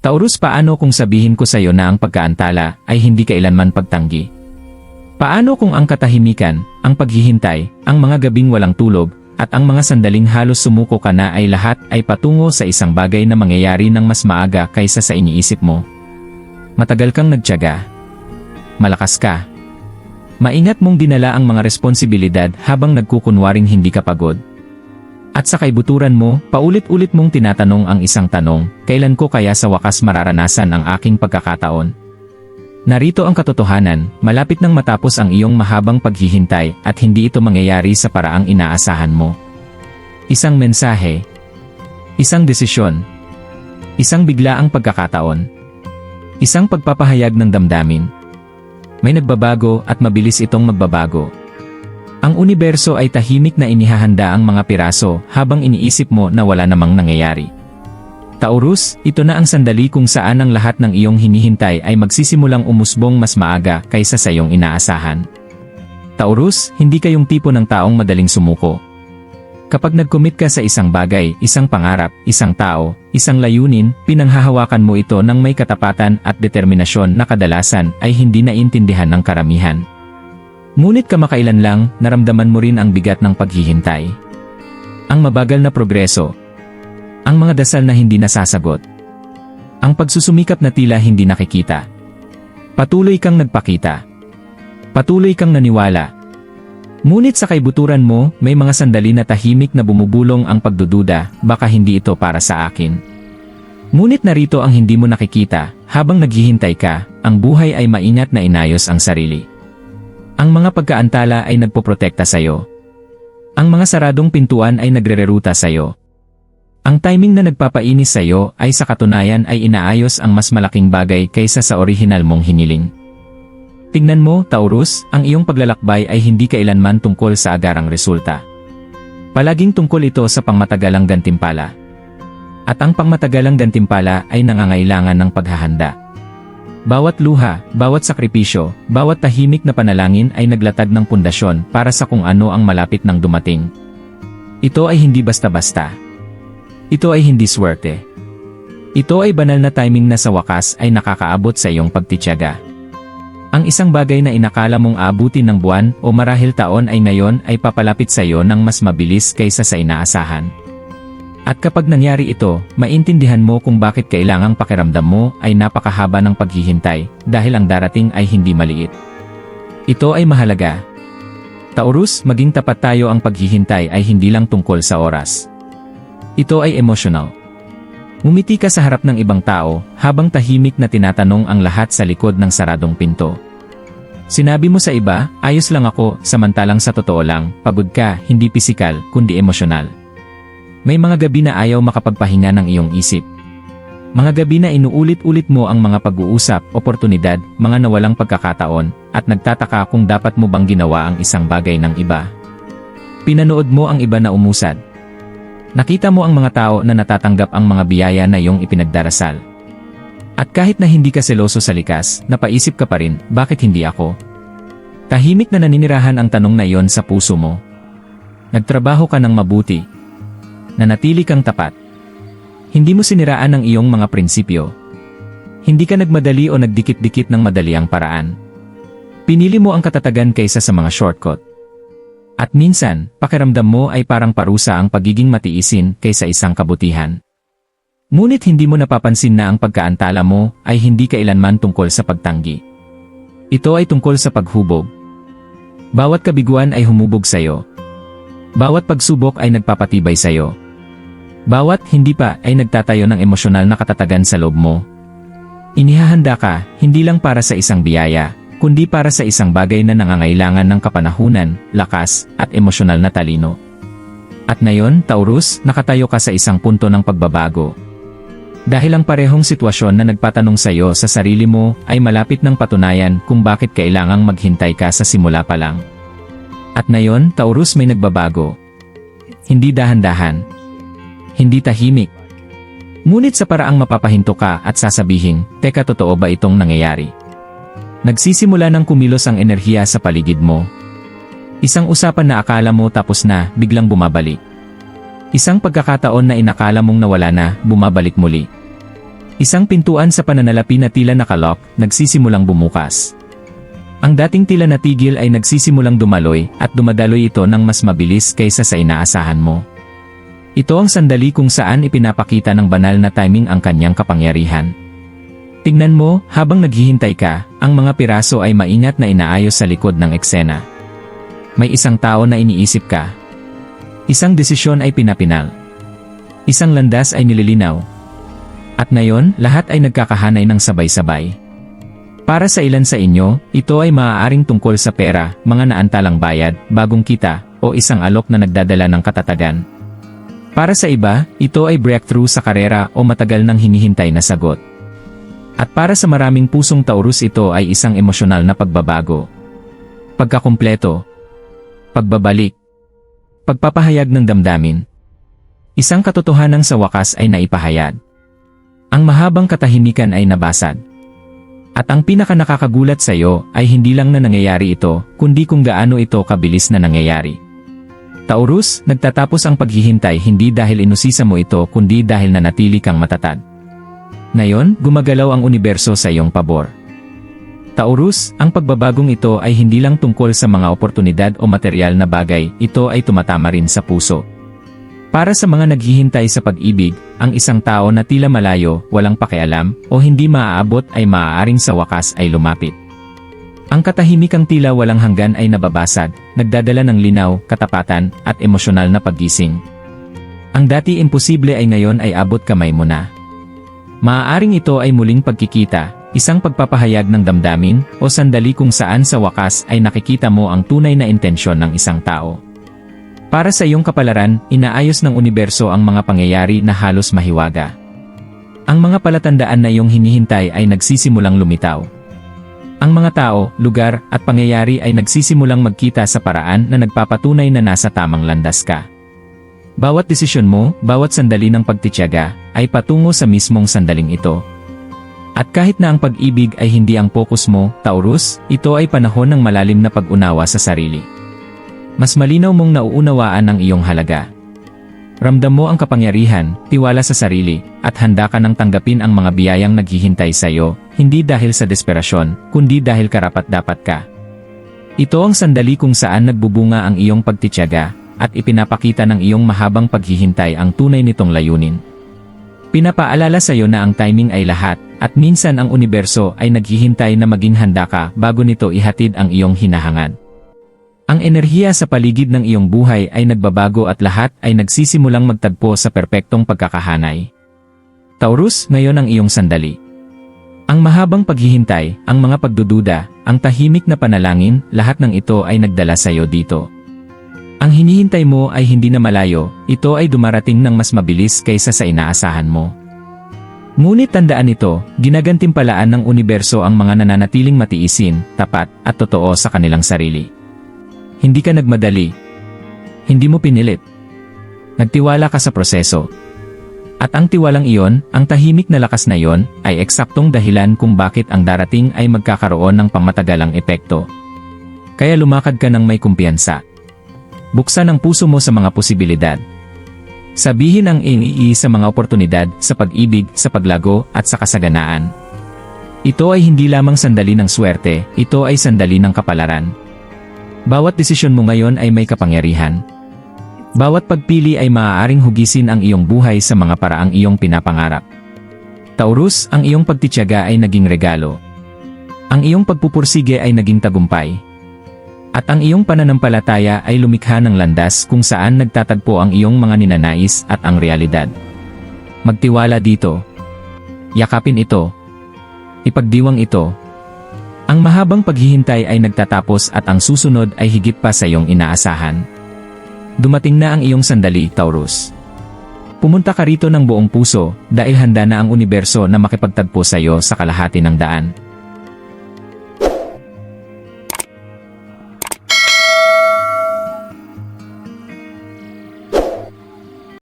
Taurus, paano kung sabihin ko sa iyo na ang pagkaantala ay hindi kailanman pagtanggi? Paano kung ang katahimikan, ang paghihintay, ang mga gabing walang tulog, at ang mga sandaling halos sumuko ka na ay lahat ay patungo sa isang bagay na mangyayari ng mas maaga kaysa sa iniisip mo? Matagal kang nagtiyaga. Malakas ka. Maingat mong dinala ang mga responsibilidad habang nagkukunwaring hindi ka pagod. At sa kaibuturan mo, paulit-ulit mong tinatanong ang isang tanong, kailan ko kaya sa wakas mararanasan ang aking pagkakataon? Narito ang katotohanan, malapit nang matapos ang iyong mahabang paghihintay at hindi ito mangyayari sa paraang inaasahan mo. Isang mensahe, isang desisyon, isang biglaang pagkakataon, isang pagpapahayag ng damdamin. May nagbabago at mabilis itong magbabago. Ang universo ay tahimik na inihahanda ang mga piraso habang iniisip mo na wala namang nangyayari. Taurus, ito na ang sandali kung saan ang lahat ng iyong hinihintay ay magsisimulang umusbong mas maaga kaysa sa iyong inaasahan. Taurus, hindi kayong tipo ng taong madaling sumuko. Kapag nag-commit ka sa isang bagay, isang pangarap, isang tao, isang layunin, pinanghahawakan mo ito ng may katapatan at determinasyon na kadalasan ay hindi naintindihan ng karamihan. Ngunit kamakailan lang, naramdaman mo rin ang bigat ng paghihintay. Ang mabagal na progreso. Ang mga dasal na hindi nasasagot. Ang pagsusumikap na tila hindi nakikita. Patuloy kang nagpakita. Patuloy kang naniwala. Ngunit sa kaibuturan mo, may mga sandali na tahimik na bumubulong ang pagdududa, baka hindi ito para sa akin. Ngunit narito ang hindi mo nakikita, habang naghihintay ka, ang buhay ay maingat na inayos ang sarili. Ang mga pagkaantala ay nagpoprotekta sa'yo. Ang mga saradong pintuan ay nagrereruta sa'yo. Ang timing na nagpapainis sa iyo ay sa katunayan ay inaayos ang mas malaking bagay kaysa sa orihinal mong hiniling. Tingnan mo, Taurus, ang iyong paglalakbay ay hindi kailanman tungkol sa agarang resulta. Palaging tungkol ito sa pangmatagalang gantimpala. At ang pangmatagalang gantimpala ay nangangailangan ng paghahanda. Bawat luha, bawat sakripisyo, bawat tahimik na panalangin ay naglatag ng pundasyon para sa kung ano ang malapit nang dumating. Ito ay hindi basta-basta. Ito ay hindi swerte. Ito ay banal na timing na sa wakas ay nakakaabot sa iyong pagtitiyaga. Ang isang bagay na inakala mong aabutin ng buwan o marahil taon ay ngayon ay papalapit sa iyo ng mas mabilis kaysa sa inaasahan. At kapag nangyari ito, maintindihan mo kung bakit kailangang pakiramdam mo ay napakahaba ng paghihintay dahil ang darating ay hindi maliit. Ito ay mahalaga. Taurus, maging tapat tayo, ang paghihintay ay hindi lang tungkol sa oras. Ito ay emotional. Ngumiti ka sa harap ng ibang tao habang tahimik na tinatanong ang lahat sa likod ng saradong pinto. Sinabi mo sa iba, ayos lang ako, samantalang sa totoo lang, pagod ka, hindi pisikal, kundi emosyonal. May mga gabi na ayaw makapagpahinga ng iyong isip. Mga gabi na inuulit-ulit mo ang mga pag-uusap, oportunidad, mga nawalang pagkakataon, at nagtataka kung dapat mo bang ginawa ang isang bagay ng iba. Pinanood mo ang iba na umusad. Nakita mo ang mga tao na natatanggap ang mga biyaya na iyong ipinagdarasal. At kahit na hindi ka seloso sa likas, napaisip ka pa rin, bakit hindi ako? Tahimik na naninirahan ang tanong na iyon sa puso mo. Nagtrabaho ka ng mabuti. Nanatili kang tapat. Hindi mo siniraan ang iyong mga prinsipyo. Hindi ka nagmadali o nagdikit-dikit ng madaliang paraan. Pinili mo ang katatagan kaysa sa mga shortcut. At minsan, pakiramdam mo ay parang parusa ang pagiging matiisin kaysa isang kabutihan. Ngunit hindi mo napapansin na ang pagkaantala mo ay hindi kailanman tungkol sa pagtanggi. Ito ay tungkol sa paghubog. Bawat kabiguan ay humubog sa iyo. Bawat pagsubok ay nagpapatibay sa iyo. Bawat hindi pa ay nagtatayo ng emosyonal na katatagan sa loob mo. Inihahanda ka, hindi lang para sa isang biyaya, kundi para sa isang bagay na nangangailangan ng kapanahunan, lakas, at emosyonal na talino. At ngayon, Taurus, nakatayo ka sa isang punto ng pagbabago. Dahil ang parehong sitwasyon na nagpatanong sa iyo sa sarili mo ay malapit ng patunayan kung bakit kailangang maghintay ka sa simula pa lang. At ngayon, Taurus, may nagbabago. Hindi dahan-dahan. Hindi tahimik. Ngunit sa paraang mapapahinto ka at sasabihin, teka, totoo ba itong nangyayari? Nagsisimula ng kumilos ang enerhiya sa paligid mo. Isang usapan na akala mo tapos na, biglang bumabalik. Isang pagkakataon na inakala mong nawala na, bumabalik muli. Isang pintuan sa pananalapi na tila nakalock, nagsisimulang bumukas. Ang dating tila natigil ay nagsisimulang dumaloy at dumadaloy ito ng mas mabilis kaysa sa inaasahan mo. Ito ang sandali kung saan ipinapakita ng banal na timing ang kanyang kapangyarihan. Tingnan mo, habang naghihintay ka, ang mga piraso ay maingat na inaayos sa likod ng eksena. May isang tao na iniisip ka. Isang desisyon ay pinapinal. Isang landas ay nililinaw. At ngayon, lahat ay nagkakahanay ng sabay-sabay. Para sa ilan sa inyo, ito ay maaaring tungkol sa pera, mga naantalang bayad, bagong kita, o isang alok na nagdadala ng katatagan. Para sa iba, ito ay breakthrough sa karera o matagal nang hinihintay na sagot. At para sa maraming pusong Taurus, ito ay isang emosyonal na pagbabago. Pagkakumpleto. Pagbabalik. Pagpapahayag ng damdamin. Isang katotohanan sa wakas ay naipahayag. Ang mahabang katahimikan ay nabasag. At ang pinakanakakagulat sa iyo ay hindi lang na nangyayari ito, kundi kung gaano ito kabilis na nangyayari. Taurus, nagtatapos ang paghihintay hindi dahil inusisa mo ito kundi dahil nanatili kang matatag. Ngayon, gumagalaw ang universo sa iyong pabor. Taurus, ang pagbabagong ito ay hindi lang tungkol sa mga oportunidad o material na bagay, ito ay tumatama rin sa puso. Para sa mga naghihintay sa pag-ibig, ang isang tao na tila malayo, walang pakialam, o hindi maaabot ay maaaring sa wakas ay lumapit. Ang katahimikang tila walang hanggan ay nababasag, nagdadala ng linaw, katapatan, at emosyonal na paggising. Ang dati imposible ay ngayon ay abot kamay mo na. Maaaring ito ay muling pagkikita, isang pagpapahayag ng damdamin, o sandali kung saan sa wakas ay nakikita mo ang tunay na intensyon ng isang tao. Para sa iyong kapalaran, inaayos ng universo ang mga pangyayari na halos mahiwaga. Ang mga palatandaan na iyong hinihintay ay nagsisimulang lumitaw. Ang mga tao, lugar, at pangyayari ay nagsisimulang magkita sa paraan na nagpapatunay na nasa tamang landas ka. Bawat desisyon mo, bawat sandali ng pagtitiyaga, ay patungo sa mismong sandaling ito. At kahit na ang pag-ibig ay hindi ang focus mo, Taurus, ito ay panahon ng malalim na pag-unawa sa sarili. Mas malinaw mong nauunawaan ang iyong halaga. Ramdam mo ang kapangyarihan, tiwala sa sarili, at handa ka nang tanggapin ang mga biyayang naghihintay sa iyo, hindi dahil sa desperasyon, kundi dahil karapat-dapat ka. Ito ang sandali kung saan nagbubunga ang iyong pagtitiyaga, at ipinapakita ng iyong mahabang paghihintay ang tunay nitong layunin. Pinapaalala sa iyo na ang timing ay lahat, at minsan ang universo ay naghihintay na maging handa ka bago nito ihatid ang iyong hinahangad. Ang enerhiya sa paligid ng iyong buhay ay nagbabago at lahat ay nagsisimulang magtagpo sa perpektong pagkakahanay. Taurus, ngayon ang iyong sandali. Ang mahabang paghihintay, ang mga pagdududa, ang tahimik na panalangin, lahat ng ito ay nagdala sa iyo dito. Ang hinihintay mo ay hindi na malayo, ito ay dumarating ng mas mabilis kaysa sa inaasahan mo. Ngunit tandaan ito, ginagantimpalaan ng universo ang mga nananatiling matiisin, tapat, at totoo sa kanilang sarili. Hindi ka nagmadali. Hindi mo pinilit. Nagtiwala ka sa proseso. At ang tiwalang iyon, ang tahimik na lakas na iyon, ay eksaktong dahilan kung bakit ang darating ay magkakaroon ng pangmatagalang epekto. Kaya lumakad ka ng may kumpiyansa. Buksan ang puso mo sa mga posibilidad. Sabihin ang ii sa mga oportunidad, sa pag-ibig, sa paglago, at sa kasaganaan. Ito ay hindi lamang sandali ng swerte, ito ay sandali ng kapalaran. Bawat desisyon mo ngayon ay may kapangyarihan. Bawat pagpili ay maaaring hugisin ang iyong buhay sa mga paraang iyong pinapangarap. Taurus, ang iyong pagtitiyaga ay naging regalo. Ang iyong pagpupursige ay naging tagumpay. At ang iyong pananampalataya ay lumikha ng landas kung saan nagtatagpo ang iyong mga ninanais at ang realidad. Magtiwala dito. Yakapin ito. Ipagdiwang ito. Ang mahabang paghihintay ay nagtatapos at ang susunod ay higit pa sa iyong inaasahan. Dumating na ang iyong sandali, Taurus. Pumunta ka rito ng buong puso dahil handa na ang universo na makipagtagpo sa iyo sa kalahati ng daan.